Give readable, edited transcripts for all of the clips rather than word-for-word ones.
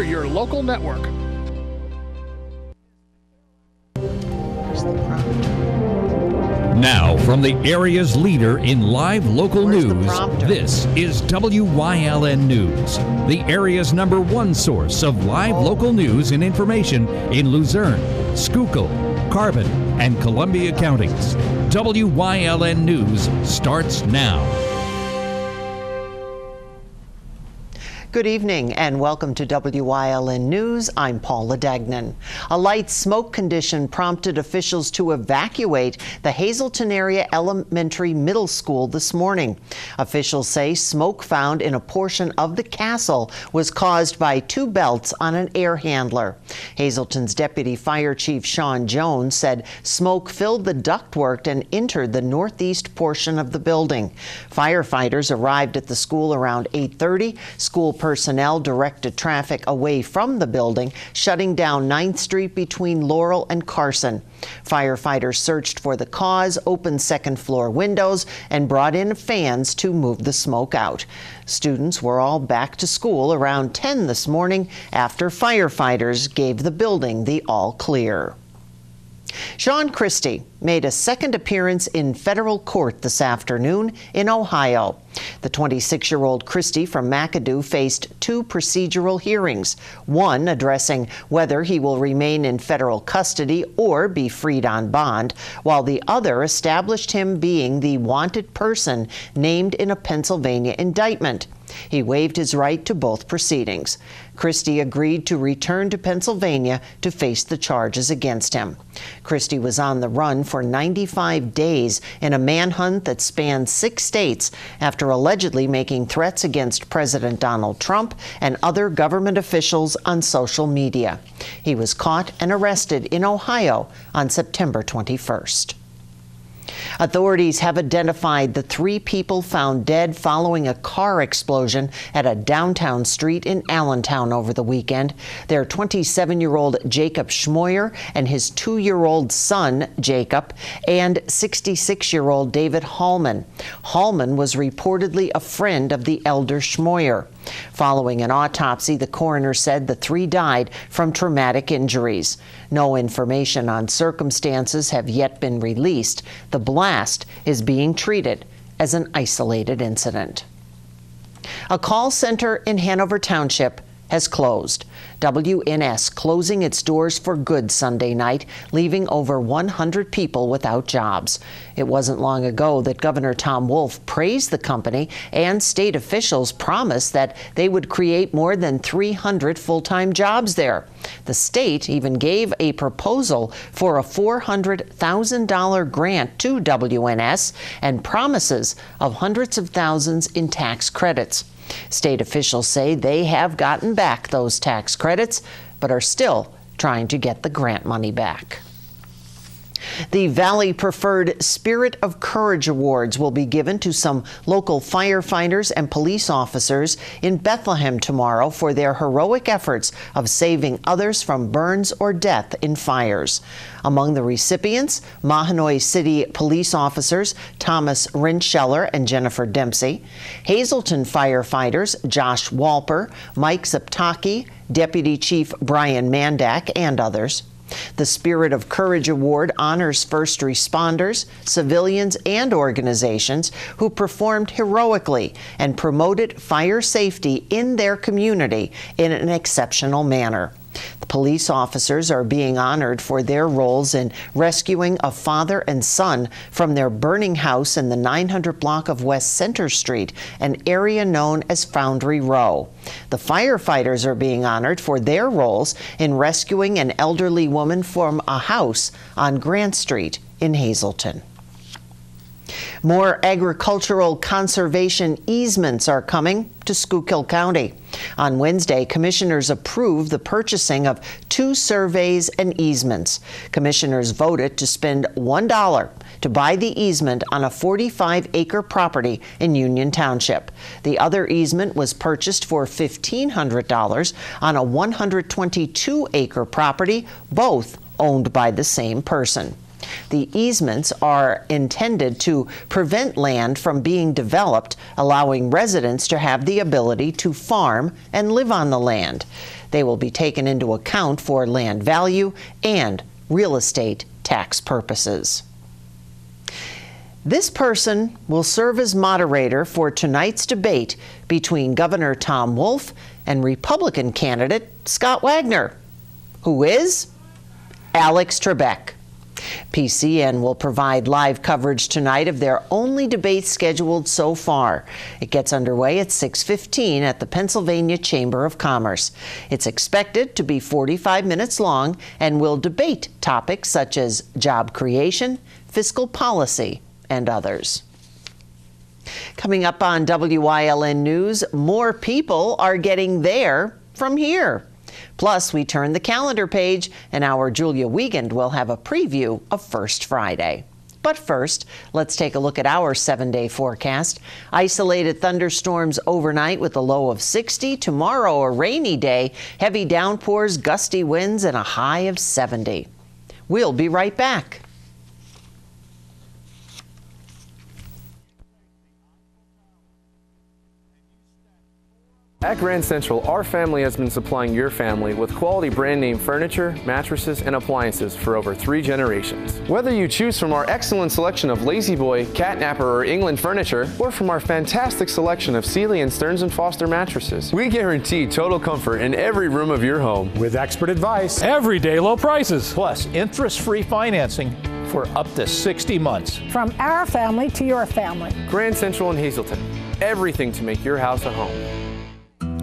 your local network. Now, from the area's leader in live local news, this is WYLN News, the area's #1 source of live local news and information in Luzerne, Schuylkill, Carbon, and Columbia counties. WYLN News starts now. Good evening and welcome to WYLN News. I'm Paula Dagnan. A light smoke condition prompted officials to evacuate the Hazleton area elementary middle school this morning. Officials say smoke found in a portion of the castle was caused by two belts on an air handler. Hazleton's Deputy Fire Chief Sean Jones said smoke filled the ductwork and entered the northeast portion of the building. Firefighters arrived at the school around 8:30. School personnel directed traffic away from the building, shutting down 9th Street between Laurel and Carson. Firefighters searched for the cause, opened second-floor windows, and brought in fans to move the smoke out. Students were all back to school around 10 this morning after firefighters gave the building the all clear. Sean Christie made a second appearance in federal court this afternoon in Ohio. The 26-year-old Christie from McAdoo faced two procedural hearings, one addressing whether he will remain in federal custody or be freed on bond, while the other established him being the wanted person named in a Pennsylvania indictment. He waived his right to both proceedings. Christie agreed to return to Pennsylvania to face the charges against him. Christie was on the run for 95 days in a manhunt that spanned 6 states after allegedly making threats against President Donald Trump and other government officials on social media. He was caught and arrested in Ohio on September 21st. Authorities have identified the 3 people found dead following a car explosion at a downtown street in Allentown over the weekend. They're 27-year-old Jacob Schmoyer and his 2-year-old son, Jacob, and 66-year-old David Hallman. Hallman was reportedly a friend of the elder Schmoyer. Following an autopsy, the coroner said the 3 died from traumatic injuries. No information on circumstances have yet been released. The blast is being treated as an isolated incident. A call center in Hanover Township has closed. WNS closing its doors for good Sunday night, leaving over 100 people without jobs. It wasn't long ago that Governor Tom Wolf praised the company, and state officials promised that they would create more than 300 full-time jobs there. The state even gave a proposal for a $400,000 grant to WNS and promises of hundreds of thousands in tax credits. State officials say they have gotten back those tax credits, but are still trying to get the grant money back. The Valley Preferred Spirit of Courage Awards will be given to some local firefighters and police officers in Bethlehem tomorrow for their heroic efforts of saving others from burns or death in fires. Among the recipients, Mahanoy City police officers Thomas Rinscheller and Jennifer Dempsey, Hazleton firefighters Josh Walper, Mike Zeptaki, Deputy Chief Brian Mandak, and others. The Spirit of Courage Award honors first responders, civilians, and organizations who performed heroically and promoted fire safety in their community in an exceptional manner. The police officers are being honored for their roles in rescuing a father and son from their burning house in the 900 block of West Center Street, an area known as Foundry Row. The firefighters are being honored for their roles in rescuing an elderly woman from a house on Grant Street in Hazleton. More agricultural conservation easements are coming to Schuylkill County. On Wednesday, commissioners approved the purchasing of 2 surveys and easements. Commissioners voted to spend $1 to buy the easement on a 45-acre property in Union Township. The other easement was purchased for $1,500 on a 122-acre property, both owned by the same person. The easements are intended to prevent land from being developed, allowing residents to have the ability to farm and live on the land. They will be taken into account for land value and real estate tax purposes. This person will serve as moderator for tonight's debate between Governor Tom Wolf and Republican candidate Scott Wagner, who is Alex Trebek. PCN will provide live coverage tonight of their only debate scheduled so far. It gets underway at 6:15 at the Pennsylvania Chamber of Commerce. It's expected to be 45 minutes long and will debate topics such as job creation, fiscal policy, and others. Coming up on WYLN News, more people are getting there from here. Plus, we turn the calendar page, and our Julia Wiegand will have a preview of First Friday. But first, let's take a look at our 7-day forecast. Isolated thunderstorms overnight with a low of 60. Tomorrow, a rainy day, heavy downpours, gusty winds, and a high of 70. We'll be right back. At Grand Central, our family has been supplying your family with quality brand name furniture, mattresses, and appliances for over 3 generations. Whether you choose from our excellent selection of Lazy Boy, Catnapper, or England furniture, or from our fantastic selection of Sealy and Stearns & Foster mattresses, we guarantee total comfort in every room of your home. With expert advice, everyday low prices, plus interest-free financing for up to 60 months. From our family to your family. Grand Central in Hazleton. Everything to make your house a home.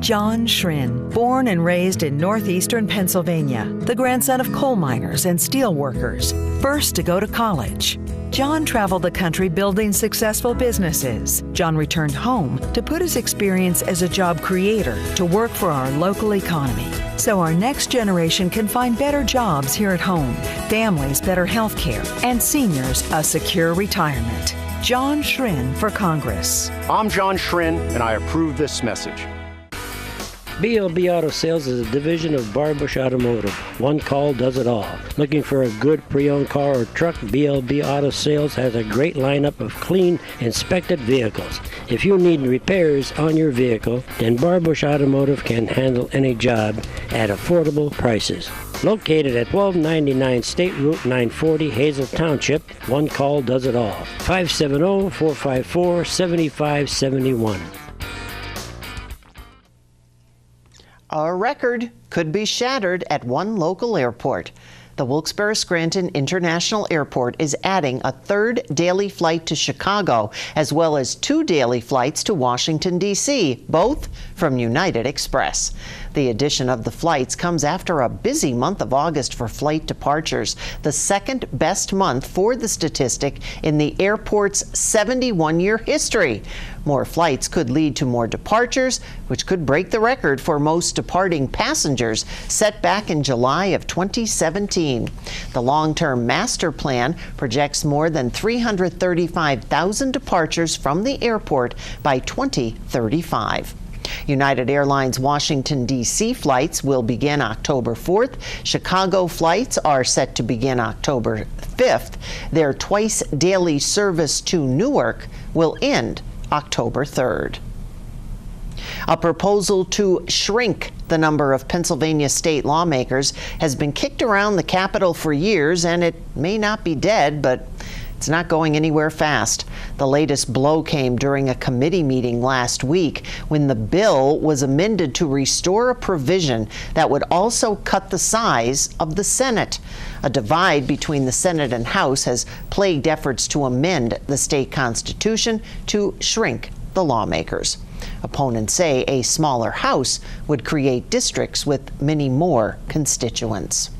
John Schrin, born and raised in northeastern Pennsylvania, the grandson of coal miners and steel workers, first to go to college. John traveled the country building successful businesses. John returned home to put his experience as a job creator to work for our local economy, so our next generation can find better jobs here at home, families better health care, and seniors a secure retirement. John Schrin for Congress. I'm John Schrin, and I approve this message. BLB Auto Sales is a division of Barbush Automotive. One call does it all. Looking for a good pre-owned car or truck? BLB Auto Sales has a great lineup of clean, inspected vehicles. If you need repairs on your vehicle, then Barbush Automotive can handle any job at affordable prices. Located at 1299 State Route 940, Hazel Township, one call does it all. 570-454-7571. A record could be shattered at one local airport. The Wilkes-Barre-Scranton International Airport is adding a 3rd daily flight to Chicago, as well as 2 daily flights to Washington, D.C., both from United Express. The addition of the flights comes after a busy month of August for flight departures, the second best month for the statistic in the airport's 71-year history. More flights could lead to more departures, which could break the record for most departing passengers set back in July of 2017. The long-term master plan projects more than 335,000 departures from the airport by 2035. United Airlines Washington, D.C. flights will begin October 4th. Chicago flights are set to begin October 5th. Their twice-daily service to Newark will end October 3rd. A proposal to shrink the number of Pennsylvania state lawmakers has been kicked around the Capitol for years, and it may not be dead, but it's not going anywhere fast. The latest blow came during a committee meeting last week when the bill was amended to restore a provision that would also cut the size of the Senate. A divide between the Senate and House has plagued efforts to amend the state constitution to shrink the lawmakers. Opponents say a smaller House would create districts with many more constituents.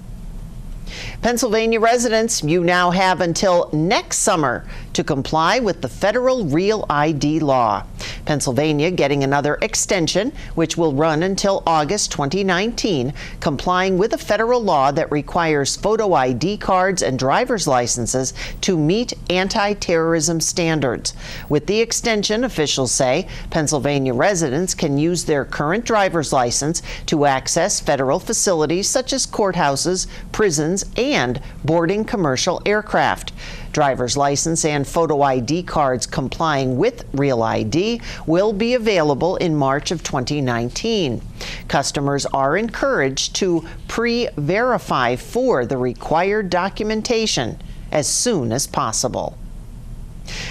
Pennsylvania residents, you now have until next summer to comply with the federal Real ID law. Pennsylvania getting another extension, which will run until August 2019, complying with a federal law that requires photo ID cards and driver's licenses to meet anti-terrorism standards. With the extension, officials say Pennsylvania residents can use their current driver's license to access federal facilities such as courthouses, prisons, and boarding commercial aircraft. Driver's license and photo ID cards complying with Real ID will be available in March of 2019. Customers are encouraged to pre-verify for the required documentation as soon as possible.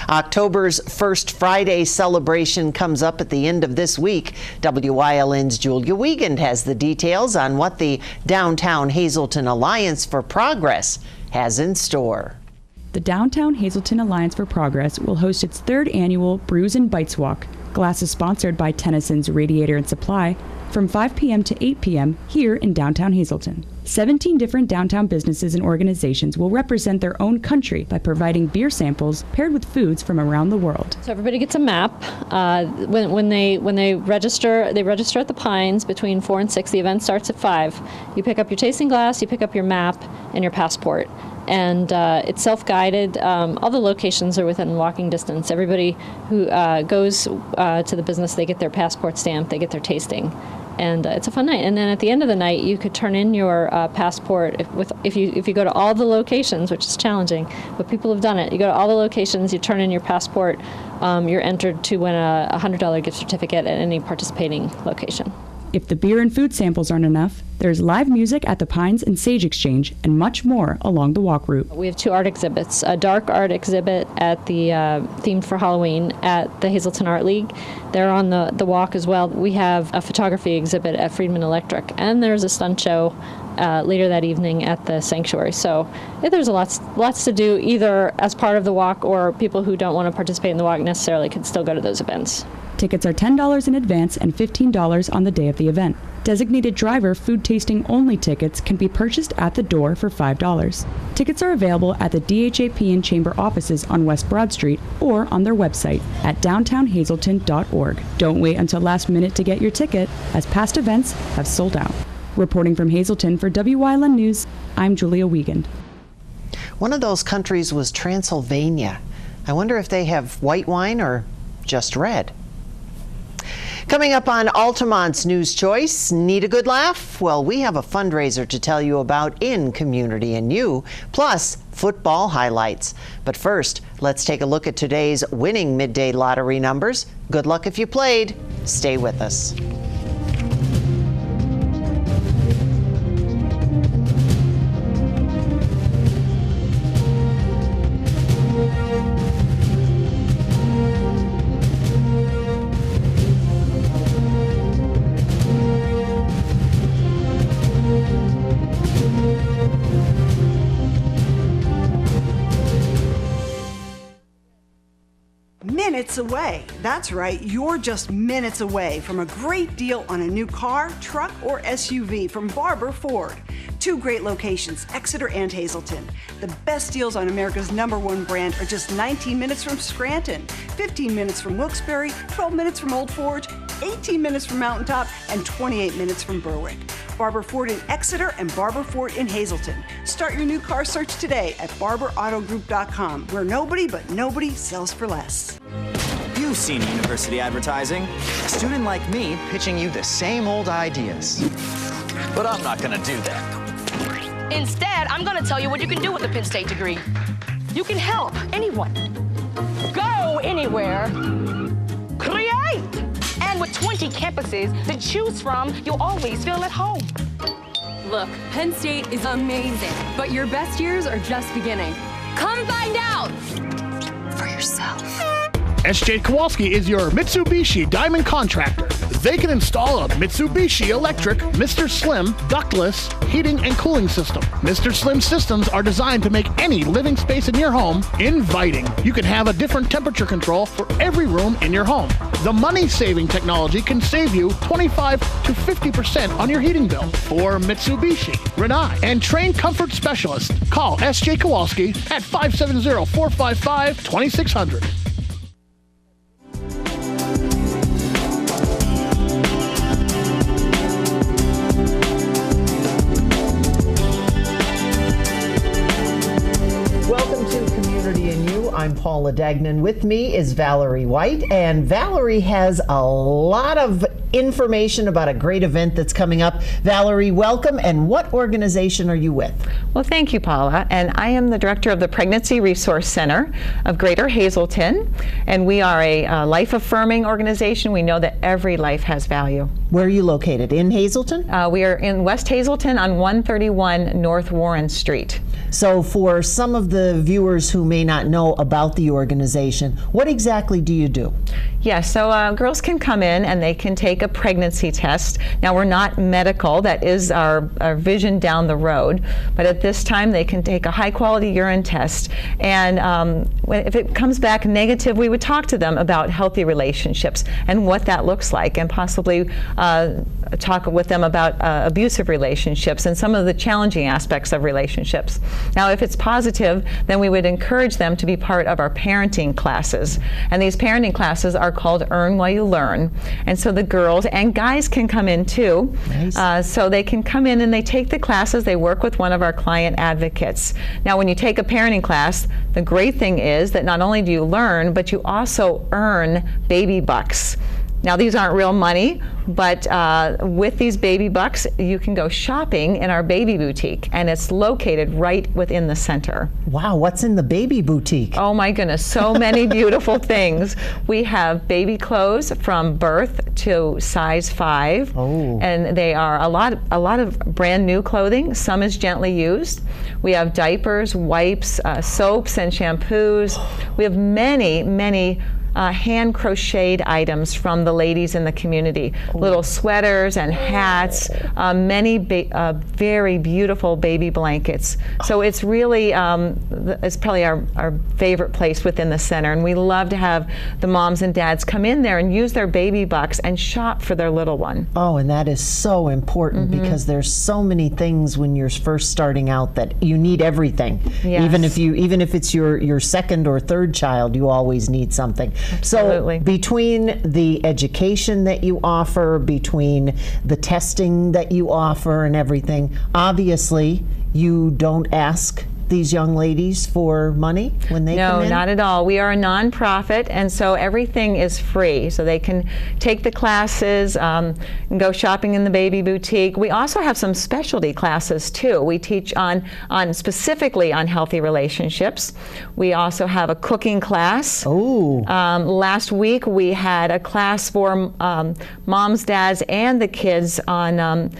October's First Friday celebration comes up at the end of this week. WYLN's Julia Wiegand has the details on what the Downtown Hazleton Alliance for Progress has in store. The Downtown Hazleton Alliance for Progress will host its third annual Brews and Bites Walk. Glass is sponsored by Tennyson's Radiator and Supply from 5 p.m. to 8 p.m. here in downtown Hazleton. 17 different downtown businesses and organizations will represent their own country by providing beer samples paired with foods from around the world. So everybody gets a map. When they register at the Pines between 4 and 6. The event starts at 5. You pick up your tasting glass, you pick up your map, and your passport. And it's self-guided. All the locations are within walking distance. Everybody who goes to the business, they get their passport stamped, they get their tasting. And it's a fun night. And then at the end of the night, you could turn in your passport if you go to all the locations, which is challenging, but people have done it. You go to all the locations, you turn in your passport, you're entered to win a $100 gift certificate at any participating location. If the beer and food samples aren't enough, there's live music at the Pines and Sage Exchange and much more along the walk route. We have 2 art exhibits, a dark art exhibit at the themed for Halloween at the Hazleton Art League. They're on the walk as well. We have a photography exhibit at Friedman Electric, and there's a stunt show later that evening at the Sanctuary. So there's lots to do either as part of the walk, or people who don't want to participate in the walk necessarily could still go to those events. Tickets are $10 in advance and $15 on the day of the event. Designated driver food tasting only tickets can be purchased at the door for $5. Tickets are available at the DHAP and Chamber offices on West Broad Street or on their website at downtownhazleton.org. Don't wait until last minute to get your ticket, as past events have sold out. Reporting from Hazleton for WYLN News, I'm Julia Wiegand. One of those countries was Transylvania. I wonder if they have white wine or just red. Coming up on Altamont's News Choice, need a good laugh? Well, we have a fundraiser to tell you about in Community and You, plus football highlights. But first, let's take a look at today's winning midday lottery numbers. Good luck if you played. Stay with us. Minutes away. That's right, you're just minutes away from a great deal on a new car, truck, or SUV from Barber Ford. 2 great locations, Exeter and Hazleton. The best deals on America's #1 brand are just 19 minutes from Scranton, 15 minutes from Wilkes-Barre, 12 minutes from Old Forge, 18 minutes from Mountaintop, and 28 minutes from Berwick. Barber Ford in Exeter and Barber Ford in Hazleton. Start your new car search today at barberautogroup.com, where nobody sells for less. You've seen university advertising. A student like me pitching you the same old ideas. But I'm not gonna do that. Instead, I'm gonna tell you what you can do with a Penn State degree. You can help anyone. Go anywhere. Create! And with 20 campuses to choose from, you'll always feel at home. Look, Penn State is amazing, but your best years are just beginning. Come find out for yourself. S.J. Kowalski is your Mitsubishi Diamond Contractor. They can install a Mitsubishi electric Mr. Slim ductless heating and cooling system. Mr. Slim systems are designed to make any living space in your home inviting. You can have a different temperature control for every room in your home. The money-saving technology can save you 25 to 50% on your heating bill. For Mitsubishi, Renai, and trained comfort specialists, call S.J. Kowalski at 570-455-2600. I'm Paula Dagnan. With me is Valerie White, and Valerie has a lot of information about a great event that's coming up. Valerie, welcome. And what organization are you with? Well, thank you, Paula. And I am the director of the Pregnancy Resource Center of Greater Hazelton. And we are a life-affirming organization. We know that every life has value. Where are you located? In Hazelton? We are in West Hazelton on 131 North Warren Street. So for some of the viewers who may not know about the organization, what exactly do you do? Yeah, so girls can come in and they can take a pregnancy test. Now, we're not medical. That is our vision down the road. But at this time, they can take a high-quality urine test. And if it comes back negative, we would talk to them about healthy relationships and what that looks like, and possibly talk with them about abusive relationships and some of the challenging aspects of relationships. Now, if it's positive, then we would encourage them to be part of our parenting classes. And these parenting classes are called Earn While You Learn. And so the girls and guys can come in too. Nice. So they can come in and they take the classes. They work with one of our client advocates. Now, when you take a parenting class, the great thing is that not only do you learn, but you also earn baby bucks. Now, these aren't real money, but with these baby bucks, you can go shopping in our baby boutique, and it's located right within the center. Wow, what's in the baby boutique? Oh my goodness, so many beautiful things. We have baby clothes from birth to size 5, and they are a lot of brand new clothing. Some is gently used. We have diapers, wipes, soaps, and shampoos. We have many hand crocheted items from the ladies in the community. Little sweaters and hats, many very beautiful baby blankets. So it's really, it's probably our favorite place within the center. And we love to have the moms and dads come in there and use their baby bucks and shop for their little one. Oh, and that is so important because there's so many things when you're first starting out that you need everything. Yes. Even if it's your second or third child, you always need something. Absolutely. So between the education that you offer, between the testing that you offer and everything, obviously you don't ask these young ladies for money when they come in? No, not at all. We are a nonprofit, and so everything is free. So they can take the classes and go shopping in the baby boutique. We also have some specialty classes too. We teach on specifically on healthy relationships. We also have a cooking class. Last week we had a class for moms, dads, and the kids on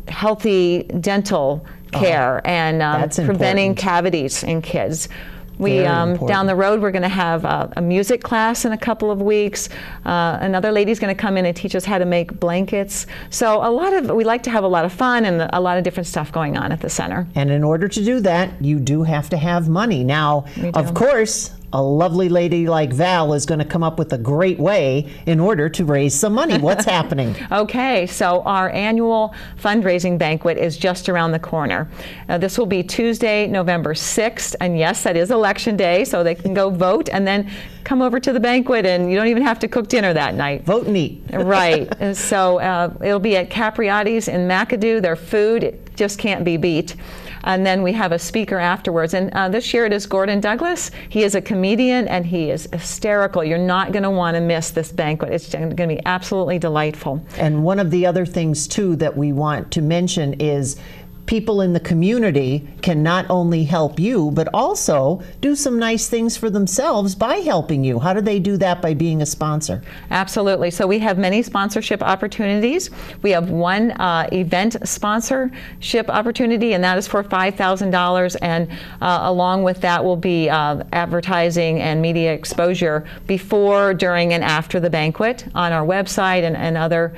healthy dental care and preventing cavities in kids. We down the road we're going to have a music class in a couple of weeks. Another lady's going to come in and teach us how to make blankets. So we like to have a lot of fun and a lot of different stuff going on at the center. And in order to do that, you do have to have money. Now, of course, a lovely lady like Val is going to come up with a great way in order to raise some money. What's happening? Okay, so our annual fundraising banquet is just around the corner. This will be Tuesday, November 6th, and yes, that is Election Day, so they can go vote and then come over to the banquet, and you don't even have to cook dinner that night. Vote and eat. Right. So it'll be at Capriati's in McAdoo. Their food, it just can't be beat. And then we have a speaker afterwards. And this year it is Gordon Douglas. He is a comedian and he is hysterical. You're not going to want to miss this banquet. It's going to be absolutely delightful. And one of the other things too that we want to mention is people in the community can not only help you, but also do some nice things for themselves by helping you. How do they do that? By being a sponsor? Absolutely. So we have many sponsorship opportunities. We have one event sponsorship opportunity, and that is for $5,000. And along with that will be advertising and media exposure before, during, and after the banquet on our website and other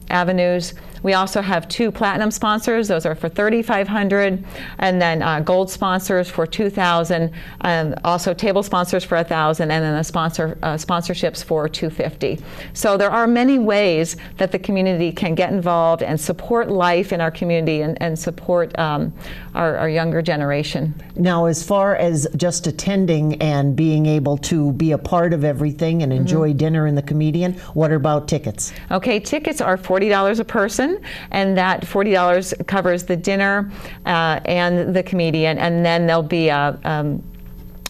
avenues. We also have 2 platinum sponsors. Those are for $3,500, and then gold sponsors for $2,000, and also table sponsors for $1,000, and then sponsorships for $250. So there are many ways that the community can get involved and support life in our community and support our younger generation. Now, as far as just attending and being able to be a part of everything and enjoy dinner in the comedian, what about tickets? Okay, tickets are $40 a person, and that $40 covers the dinner and the comedian, and then there'll be a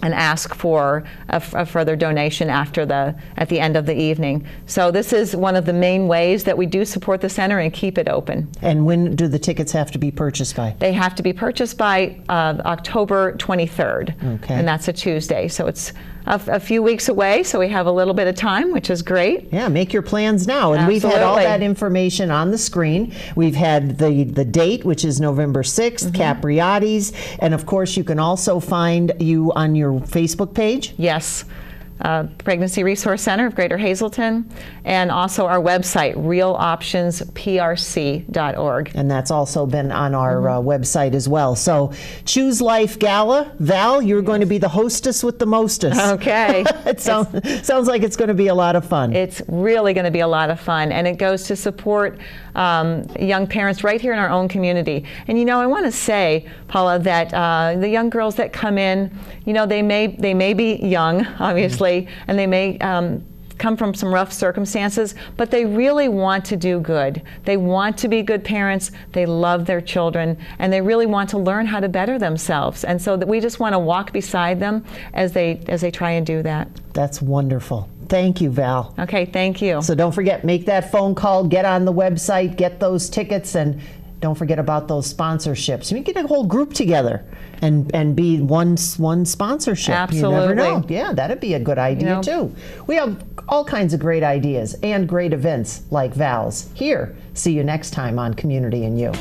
ask for a further donation at the end of the evening. So this is one of the main ways that we do support the center and keep it open. And when do the tickets have to be purchased by? They have to be purchased by October 23rd, okay. And that's a Tuesday. So it's a few weeks away, so we have a little bit of time, which is great. Yeah, make your plans now. And Absolutely. We've had all that information on the screen. We've had the date, which is November 6th, Capriati's, and of course you can also find you on your Facebook page. Yes. Pregnancy Resource Center of Greater Hazleton, and also our website, realoptionsprc.org. And that's also been on our website as well. So, Choose Life Gala. Val, you're going to be the hostess with the mostest. Okay. It sounds like it's going to be a lot of fun. It's really going to be a lot of fun, and it goes to support young parents right here in our own community. And I want to say, Paula, that the young girls that come in, they may be young, obviously, and they may come from some rough circumstances, but they really want to do good. They want to be good parents, they love their children, and they really want to learn how to better themselves. And so that we just want to walk beside them as they try and do that. That's wonderful. Thank you, Val. Okay, thank you. So don't forget, make that phone call, get on the website, get those tickets, and don't forget about those sponsorships. You can get a whole group together and be one sponsorship. Absolutely. You never know. Yeah, that'd be a good idea too. We have all kinds of great ideas and great events like Val's here. See you next time on Community and You.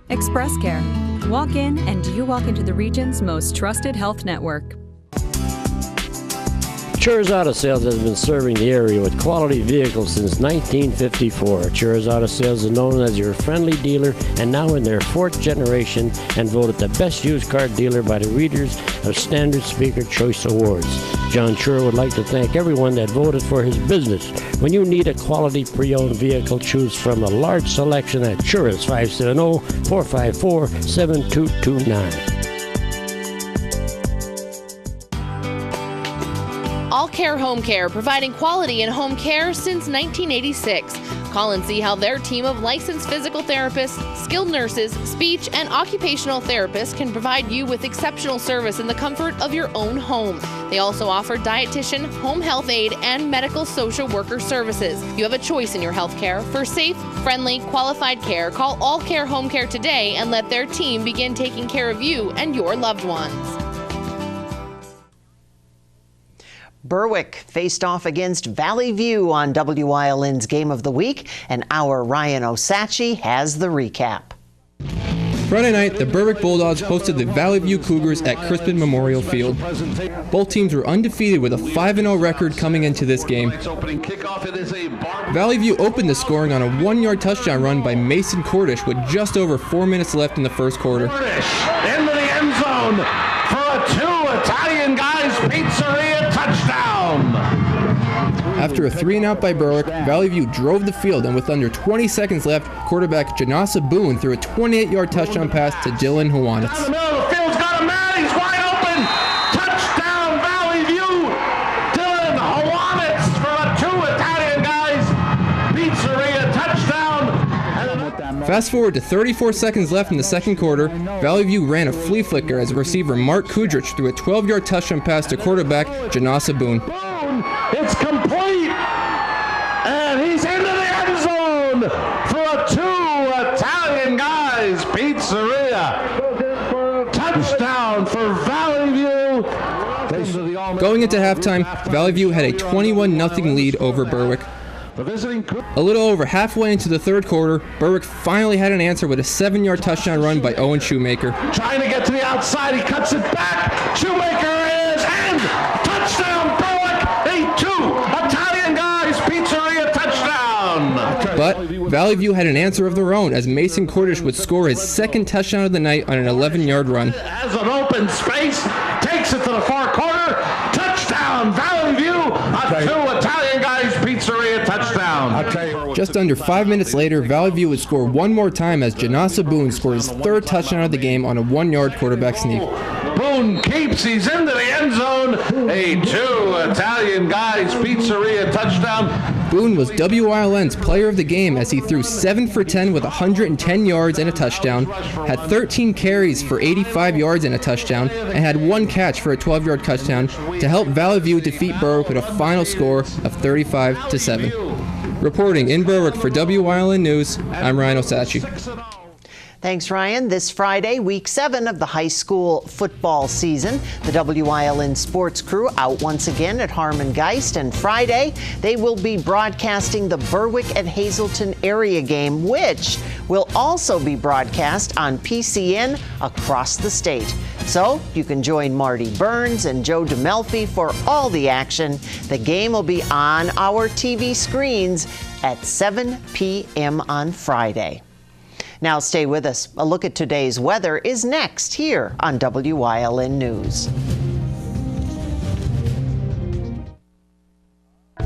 Express Care. Walk in and you walk into the region's most trusted health network. Chur's Auto Sales has been serving the area with quality vehicles since 1954. Chur's Auto Sales is known as your friendly dealer and now in their 4th generation and voted the best used car dealer by the readers of Standard Speaker Choice Awards. John Chur would like to thank everyone that voted for his business. When you need a quality pre-owned vehicle, choose from a large selection at Chur's 570-454-7229. All Care Home Care, providing quality in home care since 1986. Call and see how their team of licensed physical therapists, skilled nurses, speech, and occupational therapists can provide you with exceptional service in the comfort of your own home. They also offer dietitian, home health aide, and medical social worker services. You have a choice in your health care. For safe, friendly, qualified care, call All Care Home Care today and let their team begin taking care of you and your loved ones. Berwick faced off against Valley View on WYLN's Game of the Week, and our Ryan Osachi has the recap. Friday night, the Berwick Bulldogs hosted the Valley View Cougars at Crispin Memorial Field. Both teams were undefeated with a 5-0 record coming into this game. Valley View opened the scoring on a 1-yard touchdown run by Mason Cordish with just over 4 minutes left in the first quarter. Into the end zone for a 2 Italian Guys Pizzeria touchdown. After a 3-and-out by Berwick, Valley View drove the field, and with under 20 seconds left, quarterback Janasa Boone threw a 28-yard touchdown pass to Dylan Hwanitz. The middle of the field's got a man, he's wide open. Touchdown, Valley View. Dylan Hwanitz for a 2 Italian Guys Pizzeria touchdown. Fast forward to 34 seconds left in the second quarter, Valley View ran a flea flicker as receiver Mark Kudrich threw a 12-yard touchdown pass to quarterback Janasa Boone. It's complete, and he's into the end zone for a 2 Italian Guys Pizzeria. Touchdown for Valley View. Going into halftime, Valley View had a 21-0 lead over Berwick. A little over halfway into the third quarter, Berwick finally had an answer with a 7-yard touchdown run by Owen Shoemaker. Trying to get to the outside, he cuts it back. Shoemaker is, and touchdown Berwick, a 2 Italian Guys Pizzeria touchdown. But Valley View had an answer of their own as Mason Cordish would score his second touchdown of the night on an 11-yard run. Has an open space, takes it to the far corner, touchdown. 2 Italian Guys Pizzeria touchdown. Just under 5 minutes later, Valley View would score one more time as Janasa Boone scored his third touchdown of the game on a 1-yard quarterback sneak. Boone keeps, he's into the end zone. A 2 Italian Guys Pizzeria touchdown. Boone was WYLN's player of the game as he threw 7 for 10 with 110 yards and a touchdown, had 13 carries for 85 yards and a touchdown, and had 1 catch for a 12-yard touchdown to help Valley View defeat Berwick with a final score of 35-7. Reporting in Berwick for WYLN News, I'm Ryan Osachi. Thanks, Ryan. This Friday, week 7 of the high school football season. The WYLN sports crew out once again at Harmon Geist, and Friday they will be broadcasting the Berwick at Hazelton area game, which will also be broadcast on PCN across the state. So you can join Marty Burns and Joe DeMelfi for all the action. The game will be on our TV screens at 7 p.m. on Friday. Now stay with us. A look at today's weather is next here on WYLN News.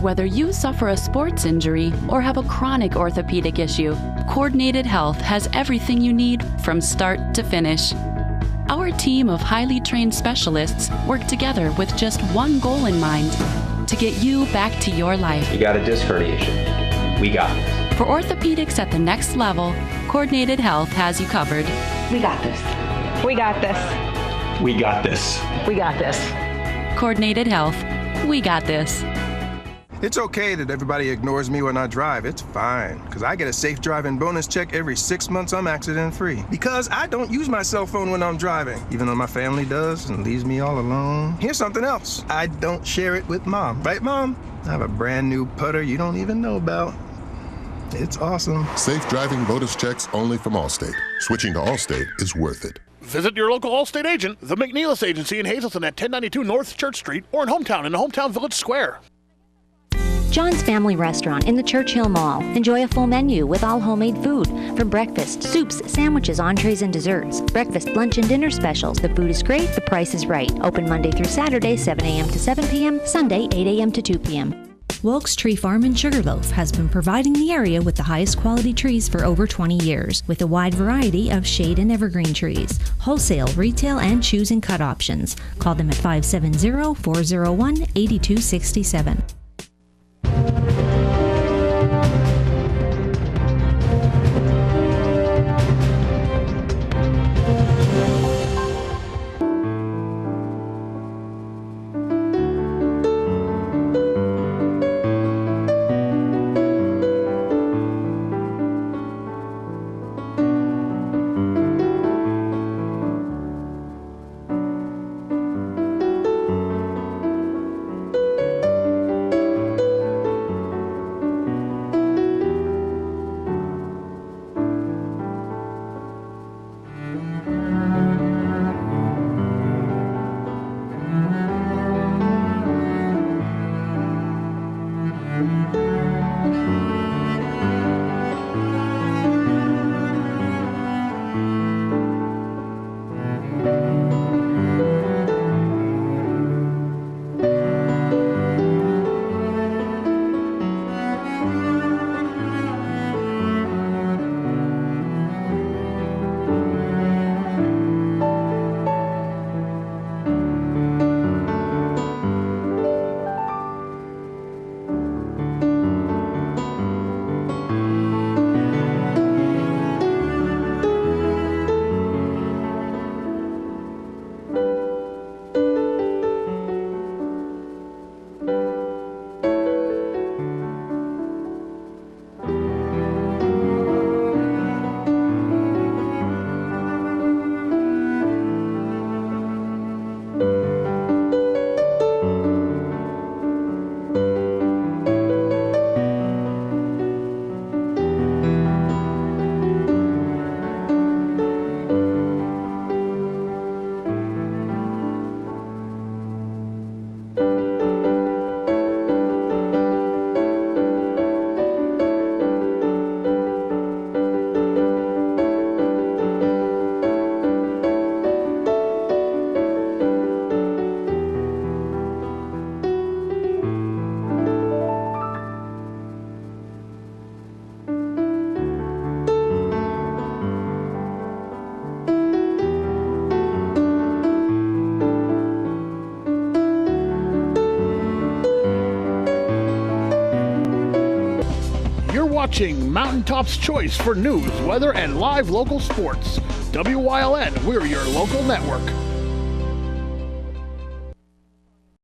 Whether you suffer a sports injury or have a chronic orthopedic issue, Coordinated Health has everything you need from start to finish. Our team of highly trained specialists work together with just one goal in mind: to get you back to your life. You got a disc herniation. We got this. For orthopedics at the next level, Coordinated Health has you covered. We got this. We got this. We got this. We got this. Coordinated Health. We got this. It's okay that everybody ignores me when I drive. It's fine, because I get a safe driving bonus check every 6 months I'm accident-free. Because I don't use my cell phone when I'm driving, even though my family does and leaves me all alone. Here's something else. I don't share it with Mom. Right, Mom? I have a brand new putter you don't even know about. It's awesome. Safe driving bonus checks only from Allstate. Switching to Allstate is worth it. Visit your local Allstate agent, the McNeilis Agency in Hazelton at 1092 North Church Street, or in Hometown in the Hometown Village Square. John's Family Restaurant in the Churchill Mall. Enjoy a full menu with all homemade food. From breakfast, soups, sandwiches, entrees, and desserts. Breakfast, lunch, and dinner specials. The food is great, the price is right. Open Monday through Saturday, 7 a.m. to 7 p.m., Sunday, 8 a.m. to 2 p.m. Wilkes Tree Farm in Sugarloaf has been providing the area with the highest quality trees for over 20 years, with a wide variety of shade and evergreen trees, wholesale, retail, and choose and cut options. Call them at 570-401-8267. watching Mountaintop's Choice for news, weather, and live local sports. WYLN, we're your local network.